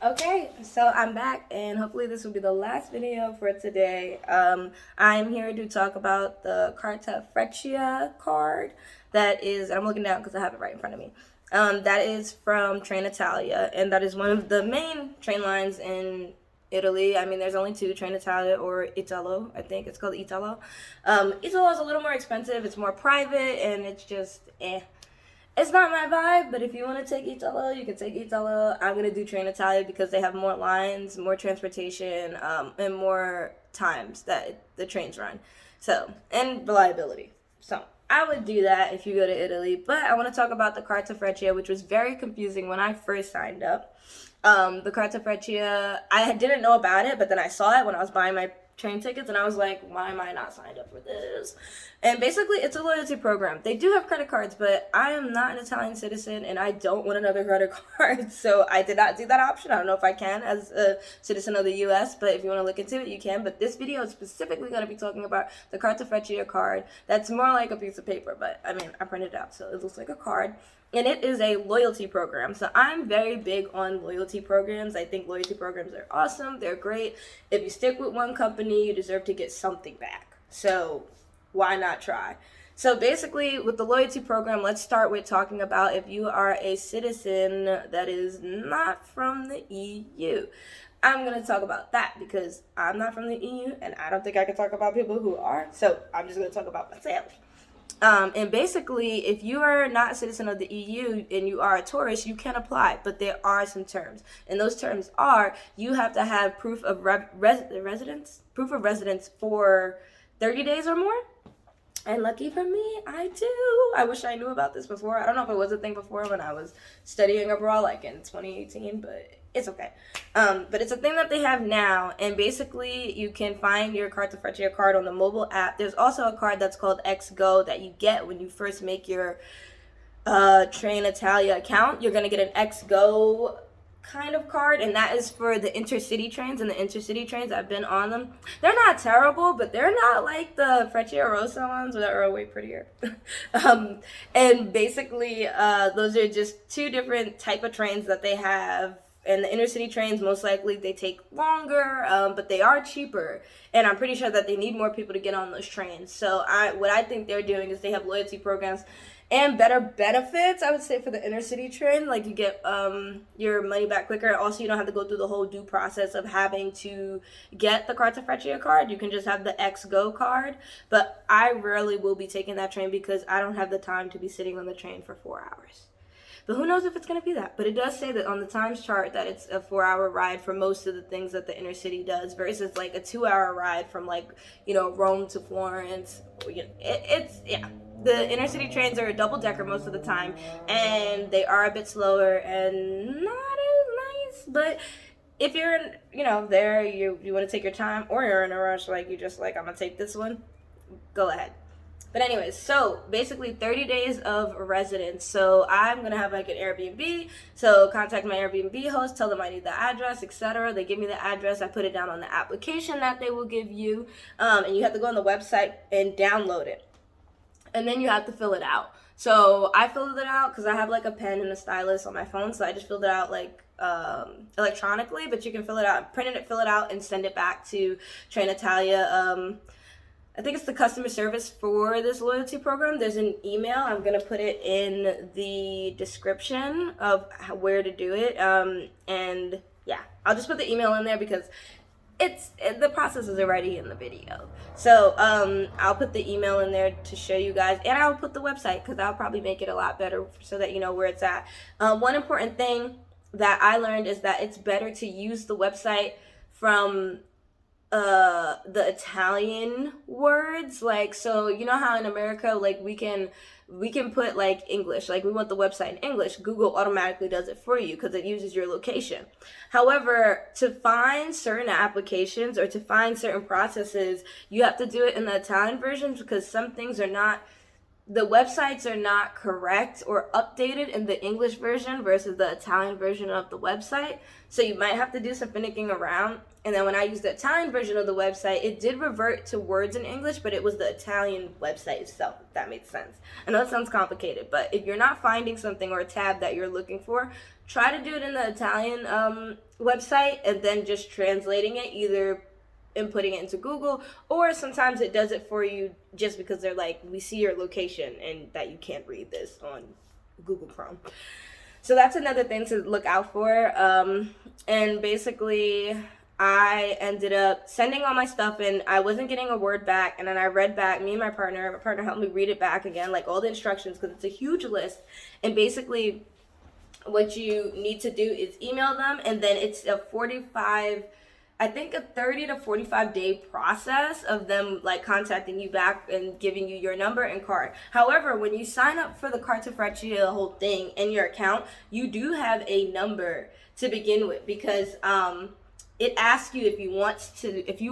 Okay, so I'm back, and hopefully this will be the last video for today. I'm here to talk about the Cartafreccia card that is, I'm looking down because I have it right in front of me. That is from Trenitalia, and that is one of the main train lines in Italy. I mean, there's only two, Trenitalia or Italo. I think it's called Italo. Italo is a little more expensive, it's more private, and it's just It's not my vibe, but if you want to take Italo, you can take Italo. I'm going to do Trenitalia because they have more lines, more transportation, and more times that the trains run. So, and reliability. So, I would do that if you go to Italy. But I want to talk about the Cartafreccia, which was very confusing when I first signed up. The Cartafreccia, I didn't know about it, but then I saw it when I was buying my train tickets, and I was like, why am I not signed up for this? And basically, it's a loyalty program. They do have credit cards, but I am not an Italian citizen, and I don't want another credit card, so I did not do that option. I don't know if I can as a citizen of the U.S., but if you want to look into it, you can. But this video is specifically going to be talking about the Cartafreccia card. That's more like a piece of paper, but I mean, I printed it out, so it looks like a card. And it is a loyalty program. So I'm very big on loyalty programs. I think loyalty programs are awesome. They're great. If you stick with one company, you deserve to get something back. So why not try? So basically, with the loyalty program, let's start with talking about if you are a citizen that is not from the EU. I'm going to talk about that because I'm not from the EU, and I don't think I can talk about people who are. So I'm just going to talk about myself. And basically, if you are not a citizen of the EU and you are a tourist, you can apply, but there are some terms. And those terms are, you have to have proof of residence for 30 days or more. And lucky for me, I do. I wish I knew about this before. I don't know if it was a thing before when I was studying abroad, like in 2018, but it's okay. But it's a thing that they have now, and basically you can find your Cartafreccia card on the mobile app. There's also a card that's called X-GO that you get when you first make your Trenitalia account. You're going to get an X-GO kind of card, and that is for the intercity trains. And the intercity trains, I've been on them. They're not terrible, but they're not like the Freccia Rosa ones that are way prettier. And basically, those are just two different type of trains that they have. And the intercity trains, most likely, they take longer, but they are cheaper. And I'm pretty sure that they need more people to get on those trains. So what I think they're doing is they have loyalty programs and better benefits, I would say, for the intercity train. Like, you get your money back quicker. Also, you don't have to go through the whole due process of having to get the Cartafreccia card. You can just have the X-GO card. But I rarely will be taking that train because I don't have the time to be sitting on the train for 4 hours. But who knows if it's going to be that. But it does say that on the times chart that it's a 4-hour ride for most of the things that the inner city does versus like a 2-hour ride from Rome to Florence. Yeah. The inner city trains are a double-decker most of the time, and they are a bit slower and not as nice. But if you're, there, you want to take your time, or you're in a rush, like you just I'm going to take this one, go ahead. But anyways, so basically 30 days of residence. So I'm going to have an Airbnb. So contact my Airbnb host, tell them I need the address, etc. They give me the address. I put it down on the application that they will give you. And you have to go on the website and download it. And then you have to fill it out. So I filled it out because I have a pen and a stylus on my phone. So I just filled it out electronically. But you can fill it out, print it, fill it out, and send it back to Trenitalia. I think it's the customer service for this loyalty program. There's an email. I'm going to put it in the description of where to do it. And yeah, I'll just put the email in there because the process is already in the video. So I'll put the email in there to show you guys. And I'll put the website because I'll probably make it a lot better so that you know where it's at. One important thing that I learned is that it's better to use the website from the Italian words, so you know how in America we can put English, we want the website in English. Google automatically does it for you because it uses your location. However, to find certain applications or to find certain processes, you have to do it in the Italian version because some things are not the websites are not correct or updated in the English version versus the Italian version of the website. So you might have to do some finicking around. And then when I used the Italian version of the website, it did revert to words in English, but it was the Italian website itself, if that makes sense. I know it sounds complicated, but if you're not finding something or a tab that you're looking for, try to do it in the Italian website and then just translating it, either inputting it into Google, or sometimes it does it for you just because they're like, we see your location and that you can't read this on Google Chrome. So that's another thing to look out for. And basically, I ended up sending all my stuff in. I wasn't getting a word back, and then I read back. Me and my partner helped me read it back again, like all the instructions, because it's a huge list. And basically, what you need to do is email them, and then it's a 30 to 45 day process of them like contacting you back and giving you your number and card. However, when you sign up for the Cartafreccia whole thing in your account, you do have a number to begin with, because it asks you if you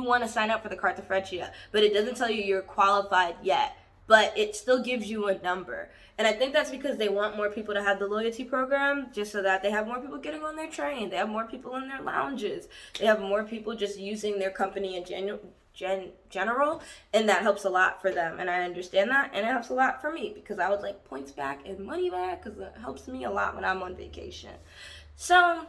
want to sign up for the Cartafreccia, but it doesn't tell you you're qualified yet, but it still gives you a number. And I think that's because they want more people to have the loyalty program, just so that they have more people getting on their train. They have more people in their lounges. They have more people just using their company in general, and that helps a lot for them. And I understand that, and it helps a lot for me, because I would like points back and money back, because it helps me a lot when I'm on vacation. So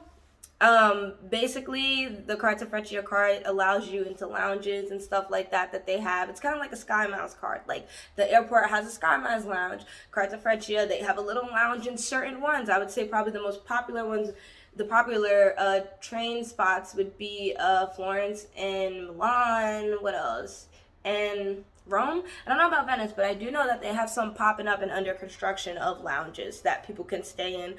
basically, the Cartafreccia card allows you into lounges and stuff like that they have. It's kind of like a Sky Miles card. Like, the airport has a Sky Miles lounge. Cartafreccia, they have a little lounge in certain ones. I would say probably the most popular ones, the popular train spots would be Florence and Milan. What else? And Rome. I don't know about Venice, but I do know that they have some popping up and under construction of lounges that people can stay in,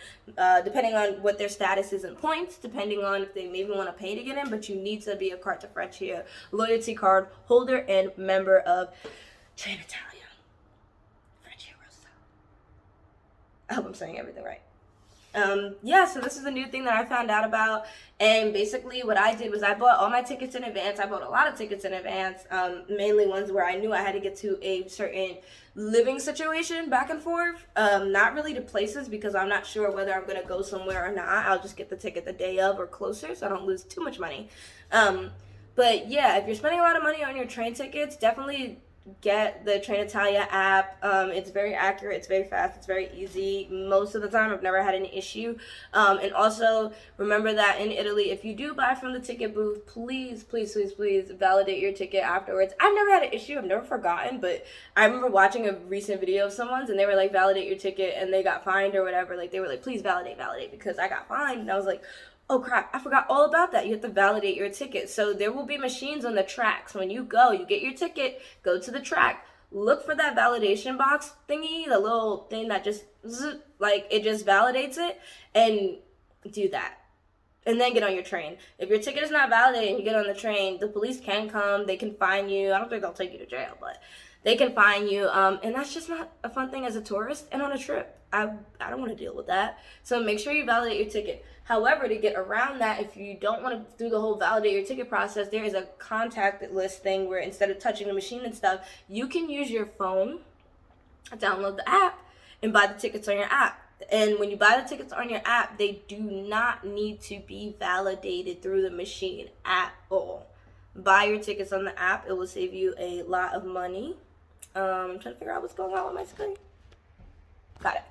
depending on what their status is in points, depending on if they maybe want to pay to get in, but you need to be a Cartafreccia loyalty card holder and member of Trenitalia. I hope I'm saying everything right. So this is a new thing that I found out about, and basically what I did was I bought all my tickets in advance. I bought a lot of tickets in advance, mainly ones where I knew I had to get to a certain living situation back and forth, not really to places, because I'm not sure whether I'm going to go somewhere or not. I'll just get the ticket the day of or closer, so I don't lose too much money. But yeah, if you're spending a lot of money on your train tickets, definitely get the Trenitalia app. It's very accurate, it's very fast, it's very easy. Most of the time I've never had any issue. And also remember that in Italy, if you do buy from the ticket booth, please validate your ticket afterwards. I've never had an issue, I've never forgotten, but I remember watching a recent video of someone's and they were like, validate your ticket, and they got fined or whatever. Like, they were like, please validate, because I got fined. And I was like, oh crap, I forgot all about that. You have to validate your ticket. So there will be machines on the tracks. When you go, you get your ticket, go to the track, look for that validation box thingy, the little thing that just, like, it just validates it, and do that. And then get on your train. If your ticket is not validated and you get on the train, the police can come, they can fine you. I don't think they'll take you to jail, but they can fine you. And that's just not a fun thing as a tourist and on a trip. I don't want to deal with that. So make sure you validate your ticket. However, to get around that, if you don't want to do the whole validate your ticket process, there is a contact list thing where instead of touching the machine and stuff, you can use your phone, download the app, and buy the tickets on your app. And when you buy the tickets on your app, they do not need to be validated through the machine at all. Buy your tickets on the app. It will save you a lot of money. I'm trying to figure out what's going on with my screen. Got it.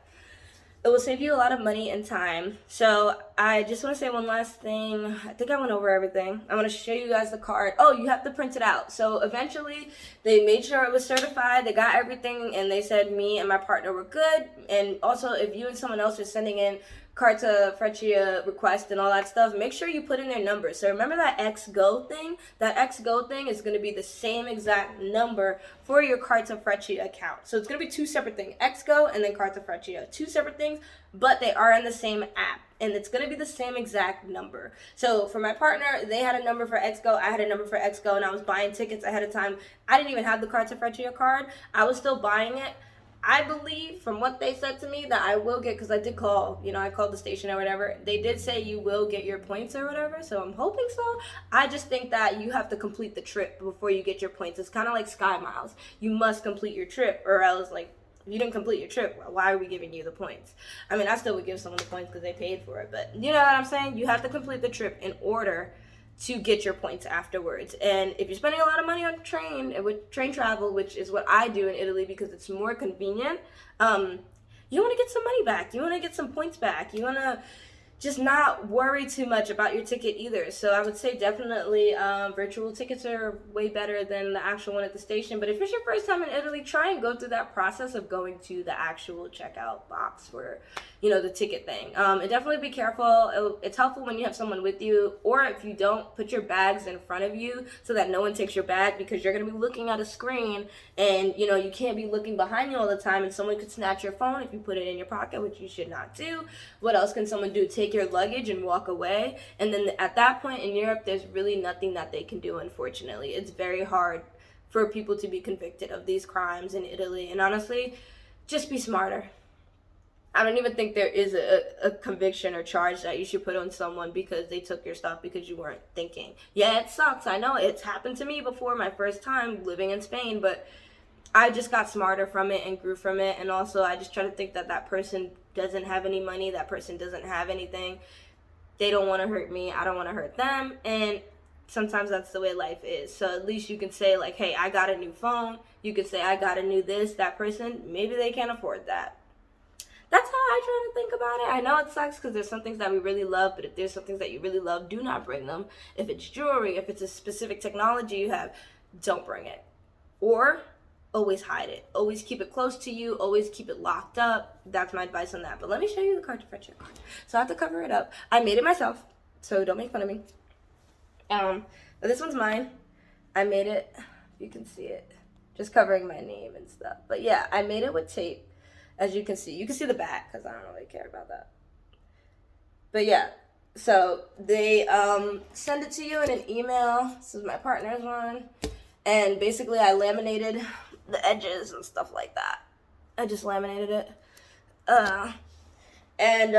It will save you a lot of money and time. So I just want to say one last thing. I think I went over everything. I want to show you guys the card. Oh, you have to print it out. So eventually they made sure it was certified. They got everything, and they said me and my partner were good. And also, if you and someone else are sending in Cartafreccia request and all that stuff, make sure you put in their number. So remember that X-GO thing? That X-GO thing is going to be the same exact number for your Cartafreccia account. So it's going to be two separate things, X-GO and then Cartafreccia. Two separate things, but they are in the same app, and it's going to be the same exact number. So for my partner, they had a number for X-GO, I had a number for X-GO, and I was buying tickets ahead of time. I didn't even have the Cartafreccia card. I was still buying it. I believe from what they said to me that I will get, because I did call, I called the station or whatever. They did say you will get your points or whatever, so I'm hoping so. I just think that you have to complete the trip before you get your points. It's kind of like Sky Miles. You must complete your trip, or else, like, If you didn't complete your trip, why are we giving you the points? I mean, I still would give someone the points because they paid for it, but you know what I'm saying? You have to complete the trip in order to get your points afterwards. And if you're spending a lot of money on train travel, which is what I do in Italy because it's more convenient, you want to get some money back. You want to get some points back. You want to just not worry too much about your ticket either. So I would say definitely virtual tickets are way better than the actual one at the station. But if it's your first time in Italy, try and go through that process of going to the actual checkout box for, the ticket thing. And definitely be careful. It's helpful when you have someone with you, or if you don't, put your bags in front of you so that no one takes your bag, because you're going to be looking at a screen and, you can't be looking behind you all the time, and someone could snatch your phone if you put it in your pocket, which you should not do. What else can someone do? Take your luggage and walk away. And then at that point in Europe, there's really nothing that they can do, unfortunately. It's very hard for people to be convicted of these crimes in Italy. And honestly, just be smarter. I don't even think there is a conviction or charge that you should put on someone because they took your stuff because you weren't thinking. Yeah, it sucks. I know it's happened to me before, my first time living in Spain, but I just got smarter from it and grew from it. And also I just try to think that that person doesn't have any money. That person doesn't have anything. They don't want to hurt me. I don't want to hurt them. And sometimes that's the way life is. So at least you can say like, hey, I got a new phone. You could say I got a new this. That person, maybe they can't afford that. That's how I try to think about it. I know it sucks because there's some things that we really love, but if there's some things that you really love, do not bring them. If it's jewelry, if it's a specific technology you have, don't bring it. Or always hide it. Always keep it close to you. Always keep it locked up. That's my advice on that. But let me show you the Cartafreccia card. So I have to cover it up. I made it myself, so don't make fun of me. But this one's mine. I made it. You can see it. Just covering my name and stuff. But yeah, I made it with tape. As you can see the back because I don't really care about that. But yeah, so they send it to you in an email. This is my partner's one. And basically I laminated the edges and stuff like that. I just laminated it. And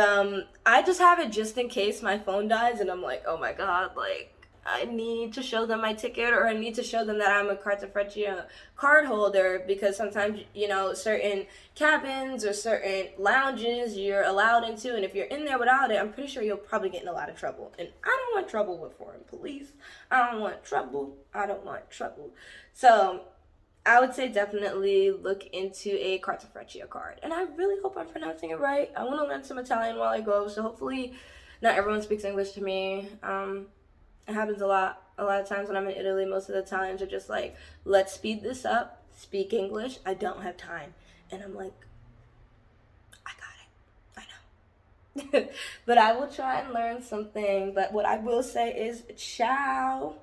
I just have it just in case my phone dies and I'm like, oh my God, like, I need to show them my ticket, or I need to show them that I'm a Cartafreccia card holder, because sometimes, certain cabins or certain lounges you're allowed into, and if you're in there without it, I'm pretty sure you'll probably get in a lot of trouble. And I don't want trouble with foreign police. I don't want trouble. So I would say definitely look into a Cartafreccia card. And I really hope I'm pronouncing it right. I want to learn some Italian while I go, so hopefully not everyone speaks English to me. It happens a lot of times when I'm in Italy. Most of the times are just like, let's speed this up, speak English. I don't have time. And I'm like, I got it. I know. But I will try and learn something. But what I will say is, ciao.